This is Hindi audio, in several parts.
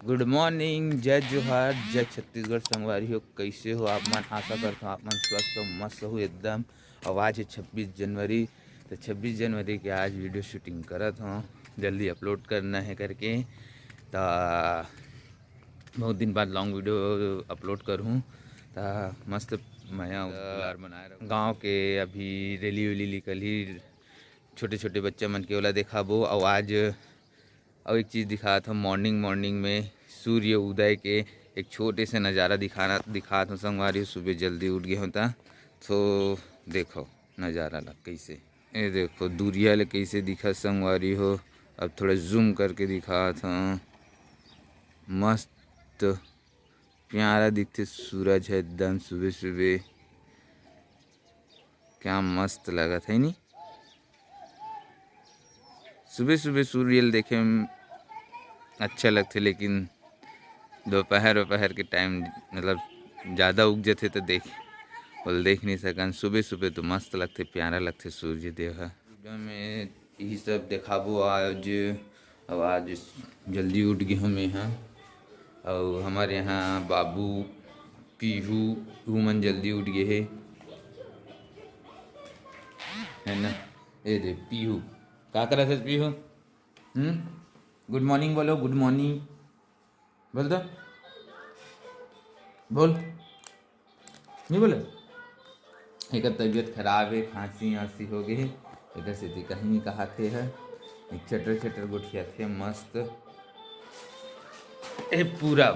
गुड मॉर्निंग, जय जोहार, जय छत्तीसगढ़। संगवारी हो, कैसे हो आप मन? आशा करता हूँ आप मन स्वस्थ हो, मस्त हो एकदम। और आज है 26 जनवरी। तो 26 जनवरी के आज वीडियो शूटिंग करत हूँ, जल्दी अपलोड करना है करके। तो बहुत दिन बाद लॉन्ग वीडियो अपलोड करूँ। तो मस्त मैं बनाए गाँव के अभी रैली वैली निकल ही, छोटे छोटे बच्चे मन के ओला दिखाबो। और आज और एक चीज़ दिखा था, मॉर्निंग में सूर्य उदय के एक छोटे से नज़ारा दिखा था संगवारी। सुबह जल्दी उठ गए होता तो देखो नज़ारा लग कैसे, ये देखो दूरिया ले कैसे दिखा संगवारी हो। अब थोड़ा जूम करके दिखा था, मस्त प्यारा दिखते सूरज है एकदम सुबह सुबह, क्या मस्त लगा था नहीं। सुबह सुबह सूर्य देखे में अच्छा लगते, लेकिन दोपहर के टाइम मतलब ज़्यादा उग जाते तो देख नहीं सकन। सुबह सुबह तो मस्त लगते, प्यारा लगते सूर्य देव में। यही सब दिखाबो आज। अब आज जल्दी उठ गए हम यहाँ, और हमारे यहाँ बाबू पीहू मन जल्दी उठ गए है ना। ये दे पीहू क्या कर रहा था पीहू? गुड मॉर्निंग बोलो, गुड मॉर्निंग बोल दो, बोल नहीं बोले। एक तबीयत खराब है, खांसी आंसी हो गई, एक से कहीं नहीं कहाते है, एक चटर गुठिया थे मस्त। ए पूरा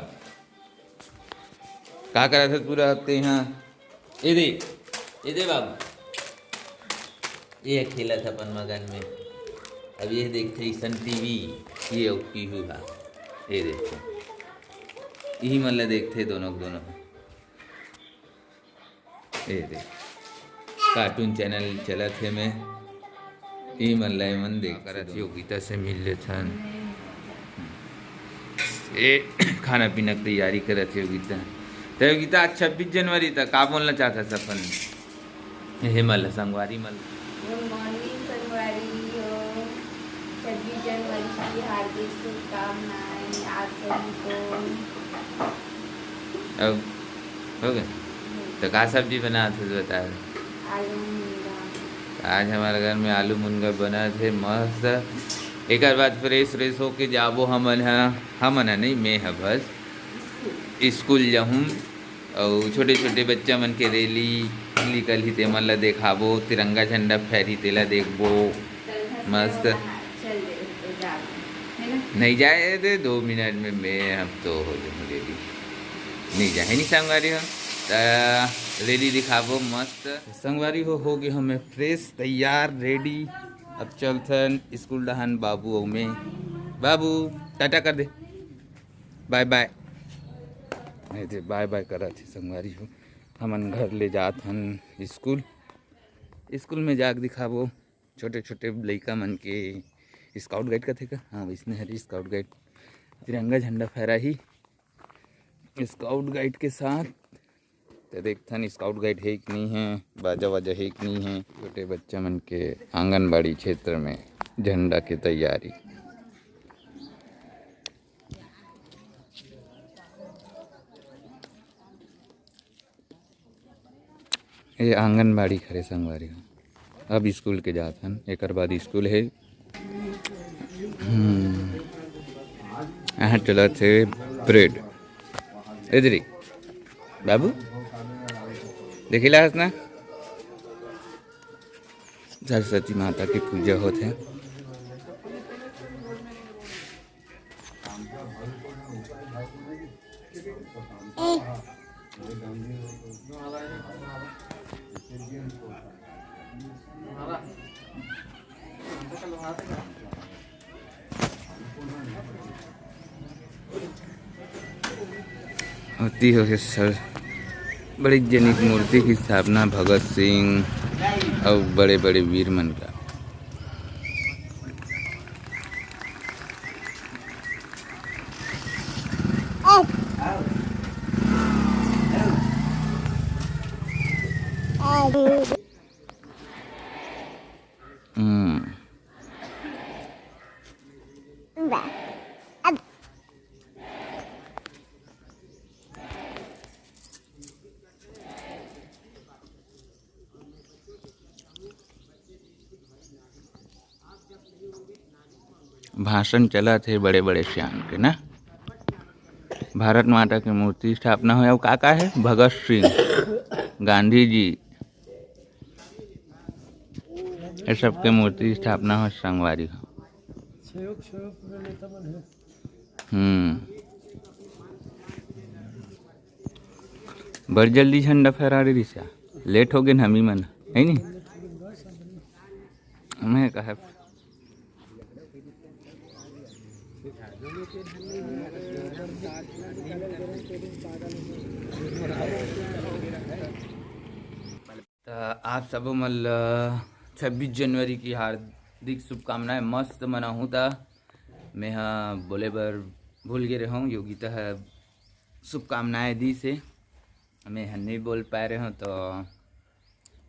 क्या करा था पूरा हफ्ते यहाँ? ये दे बाबू, ये खेला था अपन मगन में। अब ये देखते सन टीवी, ये पीहू हा, ये देखते यही मतलब देखते दोनों ये देख कार्टून चैनल चला थे में, ये मन देख कर योगिता से मिल लेथन। ये खाना पीना की तैयारी कर थे योगिता। तो योगिता आज 26 जनवरी तक का बोलना चाहता सपन? हे मल संगवारी मल गुड मॉर्निंग संगवारी हो, 26 जनवरी की हार्दिक शुभकामनाएं आप सभी को। अब हो गए तो का सब्जी बना थे बता? आलू मुनगा। आज हमारे घर में आलू मुनगा बना थे मस्त। एक बाद फ्रेश होके जाबो हमन है नहीं, मैं है बस स्कूल जाऊँ। और छोटे छोटे बच्चा मन के रैली निकल ही ते मन ला देखाबो, तिरंगा झंडा फहरी तेला देखबो मस्त। नहीं जाए दे 2 मिनट में मैं अब तो हो जाऊँ रेडी, नहीं जाए नहीं संगवारी हो रेडी दिखाबो मस्त। संगवारी हो गए हमें फ्रेश तैयार रेडी। अब चलथन स्कूल डहन बाबू और मैं। बाबू टाटा कर दे, बाय बाय। नहीं थे बाय बाय करा थे संगवारी हो। हमन घर ले जात हन स्कूल में जाके दिखाबो छोटे छोटे लड़का मन के स्काउट गाइड का थे का। हाँ वैसने हरी स्काउट गाइड, तिरंगा झंडा फहरा ही स्काउट गाइड के साथ। तो देखथन स्काउट गाइड है कि नहीं है, बाजा वाजा है कि नहीं है। छोटे बच्चे मन के आंगनबाड़ी क्षेत्र में झंडा की तैयारी। ये आंगनबाड़ी खरे संगवारी हो। अब स्कूल के जाथन, एक बाद स्कूल है। यहाँ चला थे ब्रेड। इधरी बाबू देखिला ना, सरस्वती माता की पूजा होते हैं। होती हो सर बड़ी जनिक मूर्ति की स्थापना भगत सिंह और बड़े बड़े वीर मन का। भाषण चला थे बड़े बड़े श्याम के ना। भारत माता की मूर्ति स्थापना हो, और का है भगत सिंह, गांधी जी, ये सबके मूर्ति स्थापना हो संगवारी हो। बड़ जल्दी झंडा फहरा रही रिसा, लेट हो गए हम ही मन है नहीं। मैं कहा आप सब मतलब 26 जनवरी की हार्दिक शुभकामनाएं मस्त मनाऊँ था। मैं हाँ बोले बर भूल गए रहा हूँ, योगिता है शुभकामनाएं दी से मैं नहीं बोल पाए रहे हूँ। तो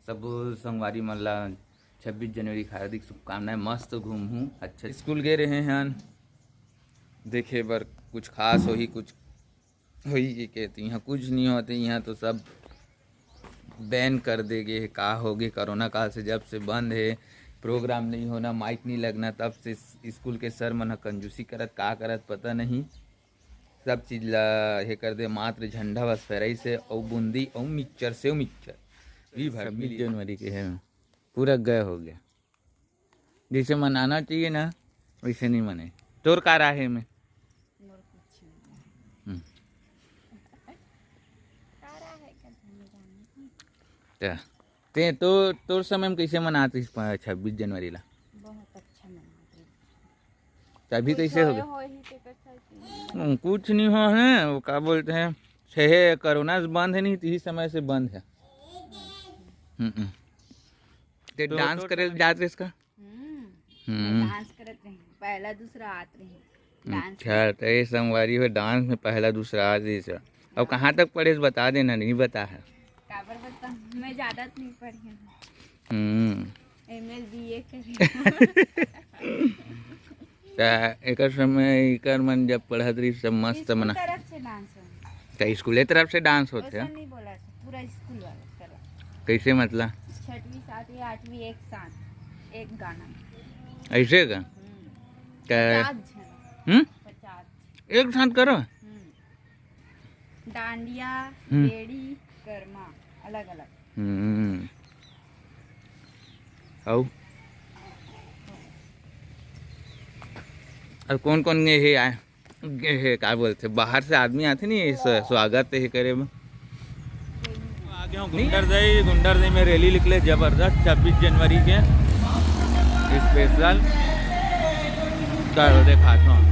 सब संगवारी मल्ला 26 जनवरी की हार्दिक शुभकामनाएं। मस्त घूम हूँ, अच्छा स्कूल गए रहे हैं देखे बर कुछ खास हो ही कुछ हो ही कहती यहाँ कुछ नहीं होते। यहाँ तो सब बैन कर देगे, का हो गए कोरोना काल से जब से बंद है, प्रोग्राम नहीं होना, माइक नहीं लगना, तब से स्कूल के सर मन कंजूसी करत का करत पता नहीं, सब चीज़ ला ये कर दे। मात्र झंडा बस फहराई से और बूंदी और मिक्सचर से मिक्सचर भी भर 26 जनवरी के है पूरा गए हो गया। जैसे मनाना चाहिए ना वैसे नहीं मने। तोर का राहे में ते तो तोर समय में कैसे मनाते 26 जनवरी ला? बहुत अच्छा मनाते। तभी कैसे हो गया? कुछ नहीं हो है, वो क्या बोलते हैं छह कोरोना बंद है नहीं तो इसी समय से बंद है। ते डांस करे जाते इसका डांस करत रहे, पहला दूसरा आते रहे। अच्छा तो ये संगवारी हो डांस में पहला दूसरा आते से। अब कहाँ तक पढ़े बता देना, नहीं बता है। मैं ज्यादा नहीं पढ़ी हूँ, एमएल बीए करी। एक समय एकर मन जब पढ़त रही सब मस्त मना तरफ से डांस तो स्कूल तरफ से डांस होते हैं। नहीं बोला था, पूरा स्कूल वाला तरफ। कैसे मतलब 6वीं 7वीं 8वीं एक साथ एक गाना ऐसे का 50 एक साथ करो। डांडिया, बेड़ी, कर्मा अलग अलग। और कौन कौन ये आए है क्या बोलते बाहर से आदमी आते नहीं स्वागत है करे में। आगे हूँ गुंडरदई में रैली निकले जबरदस्त 26 जनवरी के स्पेशल कर दिखाता हूँ।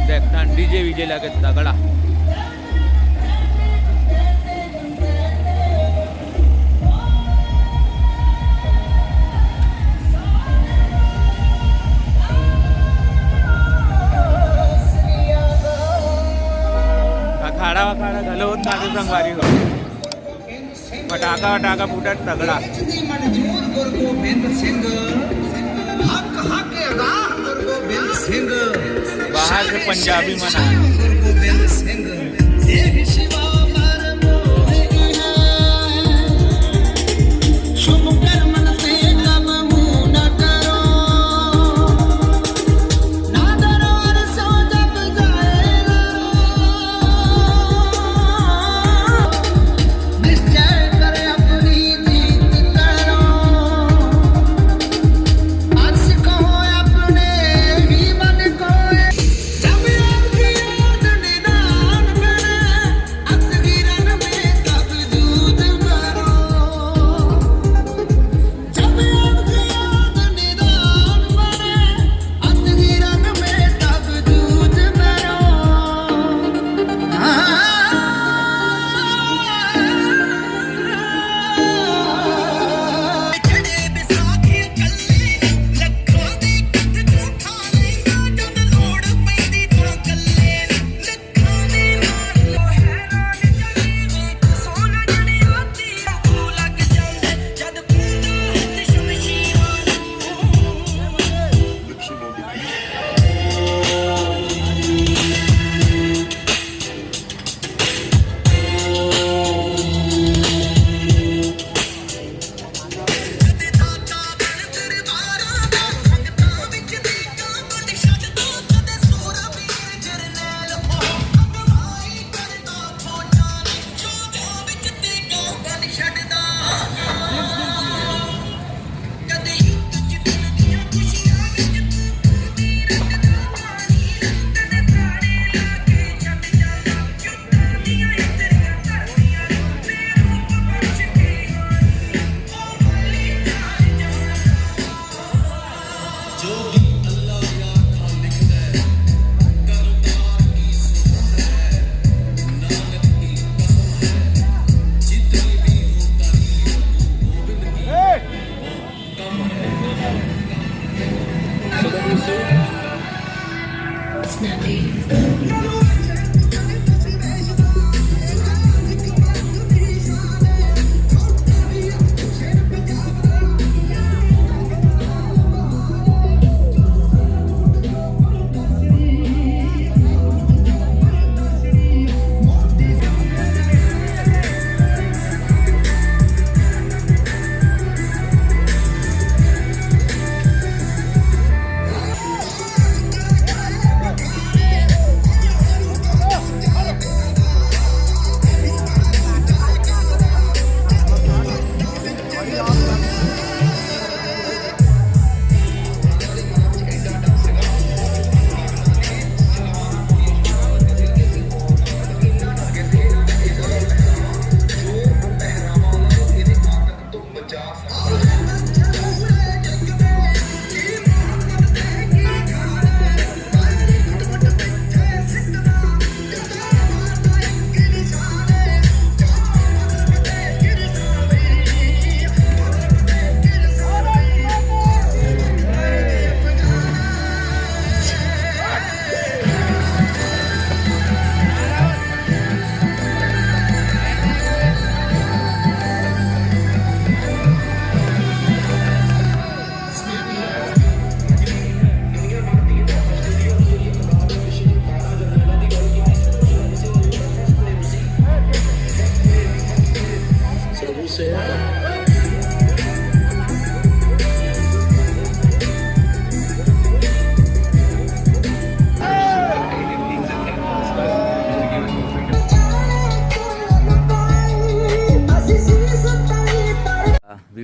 देखता डीजे वीजे लगे तगड़ा। अखाड़ा वखाड़ा घलो होत ना संगवारी हो, पटाखा वटाखा फूटत तगड़ा। बाहर से पंजाबी मना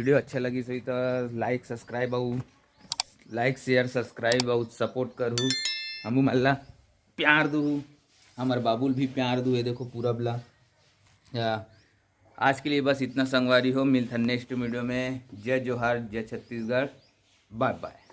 वीडियो अच्छा लगी सही तो लाइक शेयर सब्सक्राइब और सपोर्ट करूँ। हमू मल्ला प्यार दूँ, हमारे बाबुल भी प्यार दूँ। ये देखो पूरा बला आज के लिए बस इतना संगवारी हो। मिलता नेक्स्ट वीडियो में। जय जोहार, जय छत्तीसगढ़, बाय बाय।